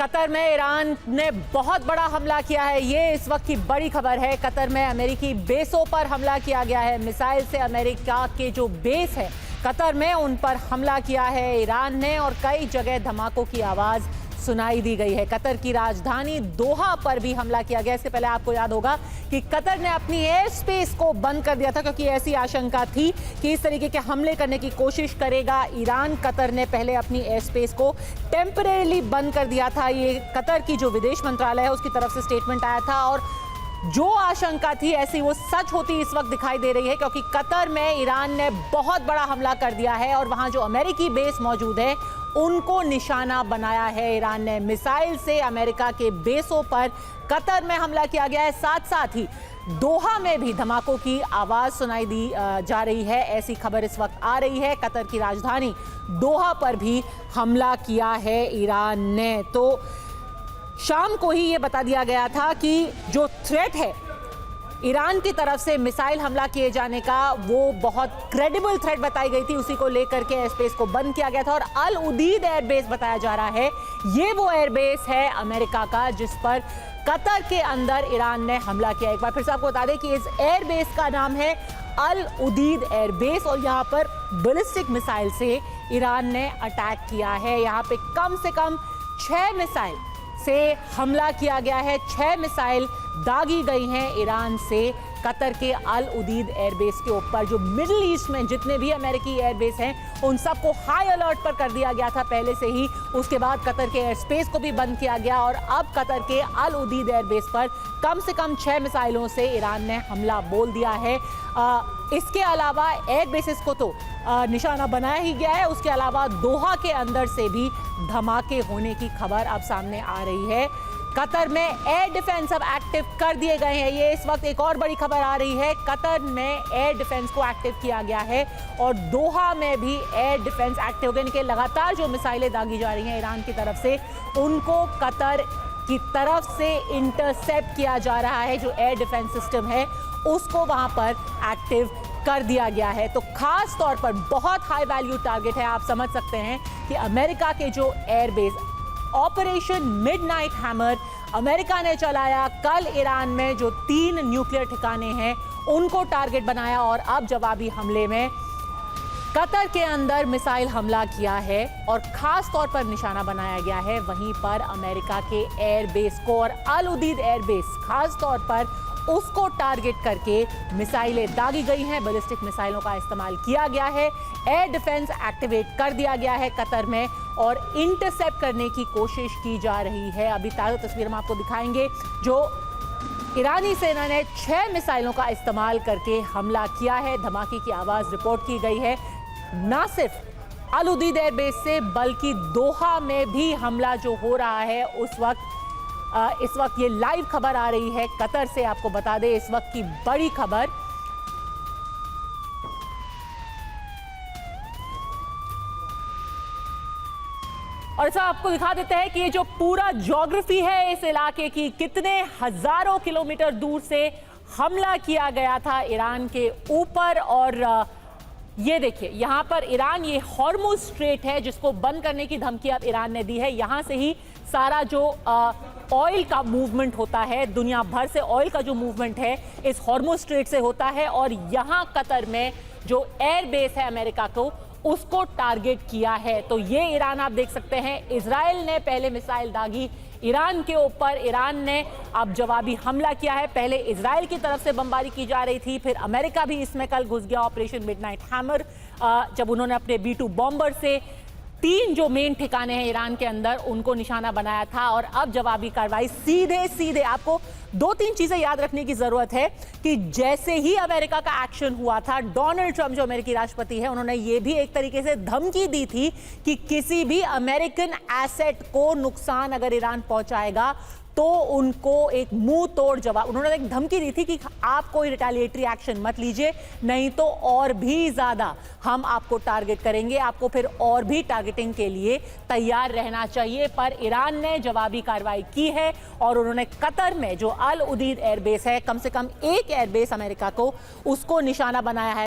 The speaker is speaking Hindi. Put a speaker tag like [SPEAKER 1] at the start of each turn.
[SPEAKER 1] कतर में ईरान ने बहुत बड़ा हमला किया है। ये इस वक्त की बड़ी खबर है। कतर में अमेरिकी बेसों पर हमला किया गया है। मिसाइल से अमेरिका के जो बेस है कतर में, उन पर हमला किया है ईरान ने और कई जगह धमाकों की आवाज सुनाई दी गई है। कतर की राजधानी दोहा पर भी हमला किया गया। इसके पहले आपको याद होगा कि कतर ने अपनी एयर स्पेस को बंद कर दिया था, क्योंकि ऐसी आशंका थी कि इस तरीके के हमले करने की कोशिश करेगा ईरान। कतर ने पहले अपनी एयर स्पेस को टेम्परेरी बंद कर दिया था। ये कतर की जो विदेश मंत्रालय है उसकी तरफ से स्टेटमेंट आया था और जो आशंका थी ऐसी वो सच होती इस वक्त दिखाई दे रही है, क्योंकि कतर में ईरान ने बहुत बड़ा हमला कर दिया है और वहां जो अमेरिकी बेस मौजूद है उनको निशाना बनाया है ईरान ने। मिसाइल से अमेरिका के बेसों पर कतर में हमला किया गया है। साथ साथ ही दोहा में भी धमाकों की आवाज सुनाई दी जा रही है। ऐसी खबर इस वक्त आ रही है। कतर की राजधानी दोहा पर भी हमला किया है ईरान ने। तो शाम को ही ये बता दिया गया था कि जो थ्रेट है ईरान की तरफ से मिसाइल हमला किए जाने का, वो बहुत क्रेडिबल थ्रेट बताई गई थी। उसी को लेकर के एयरस्पेस को बंद किया गया था और अल उदीद एयरबेस बताया जा रहा है। ये वो एयरबेस है अमेरिका का जिस पर कतर के अंदर ईरान ने हमला किया। एक बार फिर से आपको बता दें कि इस एयरबेस का नाम है अल उदीद एयरबेस और यहाँ पर बैलिस्टिक मिसाइल से ईरान ने अटैक किया है। यहाँ पे कम से कम 6 मिसाइल से हमला किया गया है। 6 मिसाइल दागी गई हैं ईरान से कतर के अल उदीद एयरबेस के ऊपर। जो मिडिल ईस्ट में जितने भी अमेरिकी एयरबेस हैं उन सबको हाई अलर्ट पर कर दिया गया था पहले से ही। उसके बाद कतर के एयर स्पेस को भी बंद किया गया और अब कतर के अल उदीद एयरबेस पर कम से कम 6 मिसाइलों से ईरान ने हमला बोल दिया है। इसके अलावा एयर बेसिस को तो निशाना बनाया ही गया है। उसके अलावा दोहा के अंदर से भी धमाके होने की खबर अब सामने आ रही है। कतर में एयर डिफेंस अब एक्टिव कर दिए गए हैं। ये इस वक्त एक और बड़ी खबर आ रही है। कतर में एयर डिफेंस को एक्टिव किया गया है और दोहा में भी एयर डिफेंस एक्टिव हो गया। इनके लगातार जो मिसाइलें दागी जा रही हैं ईरान की तरफ से, उनको कतर की तरफ से इंटरसेप्ट किया जा रहा है। जो एयर डिफेंस सिस्टम है उसको वहां पर एक्टिव कर दिया गया है। तो खास तौर पर बहुत हाई वैल्यू टारगेट है। आप समझ सकते हैं कि अमेरिका के जो airbase operation midnight hammer America ने चलाया, कल ईरान में जो 3 न्यूक्लियर ठिकाने हैं उनको टारगेट बनाया और अब जवाबी हमले में कतर के अंदर मिसाइल हमला किया है और खास तौर पर निशाना बनाया गया है वहीं पर अमेरिका के एयरबेस को। और अल उदीद एयरबेस खास तौर पर उसको टारगेट करके मिसाइलें दागी गई हैं। बैलिस्टिक मिसाइलों का इस्तेमाल किया गया है। एयर डिफेंस एक्टिवेट कर दिया गया है कतर में और इंटरसेप्ट करने की कोशिश की जा रही है। अभी ताज़ा तस्वीर हम आपको दिखाएंगे। जो ईरानी सेना ने 6 मिसाइलों का इस्तेमाल करके हमला किया है। धमाके की आवाज़ रिपोर्ट की गई है। ना सिर्फ अल उदीद एयरबेस से बल्कि दोहा में भी हमला जो हो रहा है इस वक्त ये लाइव खबर आ रही है कतर से। आपको बता दें इस वक्त की बड़ी खबर। और ऐसा आपको दिखा देते हैं कि ये जो पूरा ज्योग्राफी है इस इलाके की, कितने हजारों किलोमीटर दूर से हमला किया गया था ईरान के ऊपर। और ये देखिए यहाँ पर ईरान, ये हॉर्मुज स्ट्रेट है जिसको बंद करने की धमकी अब ईरान ने दी है। यहाँ से ही सारा जो ऑयल का मूवमेंट होता है, दुनिया भर से ऑयल का जो मूवमेंट है इस हॉर्मुज स्ट्रेट से होता है। और यहाँ कतर में जो एयर बेस है अमेरिका को, उसको टारगेट किया है। तो ये ईरान आप देख सकते हैं, इजराइल ने पहले मिसाइल दागी ईरान के ऊपर, ईरान ने अब जवाबी हमला किया है। पहले इजराइल की तरफ से बमबारी की जा रही थी, फिर अमेरिका भी इसमें कल घुस गया ऑपरेशन मिडनाइट हैमर, जब उन्होंने अपने B-2 बॉम्बर से 3 जो मेन ठिकाने हैं ईरान के अंदर उनको निशाना बनाया था। और अब जवाबी कार्रवाई सीधे आपको 2-3 चीजें याद रखने की जरूरत है कि जैसे ही अमेरिका का एक्शन हुआ था, डोनाल्ड ट्रंप जो अमेरिकी राष्ट्रपति है उन्होंने ये भी एक तरीके से धमकी दी थी कि किसी भी अमेरिकन एसेट को नुकसान अगर ईरान पहुंचाएगा तो उनको एक मुंह तोड़ जवाब, उन्होंने एक धमकी दी थी कि आप कोई रिटेलिएटरी एक्शन मत लीजिए, नहीं तो और भी ज्यादा हम आपको टारगेट करेंगे, आपको फिर और भी टारगेटिंग के लिए तैयार रहना चाहिए। पर ईरान ने जवाबी कार्रवाई की है और उन्होंने कतर में जो अल उदीद एयरबेस है, कम से कम एक एयरबेस अमेरिका को, उसको निशाना बनाया है।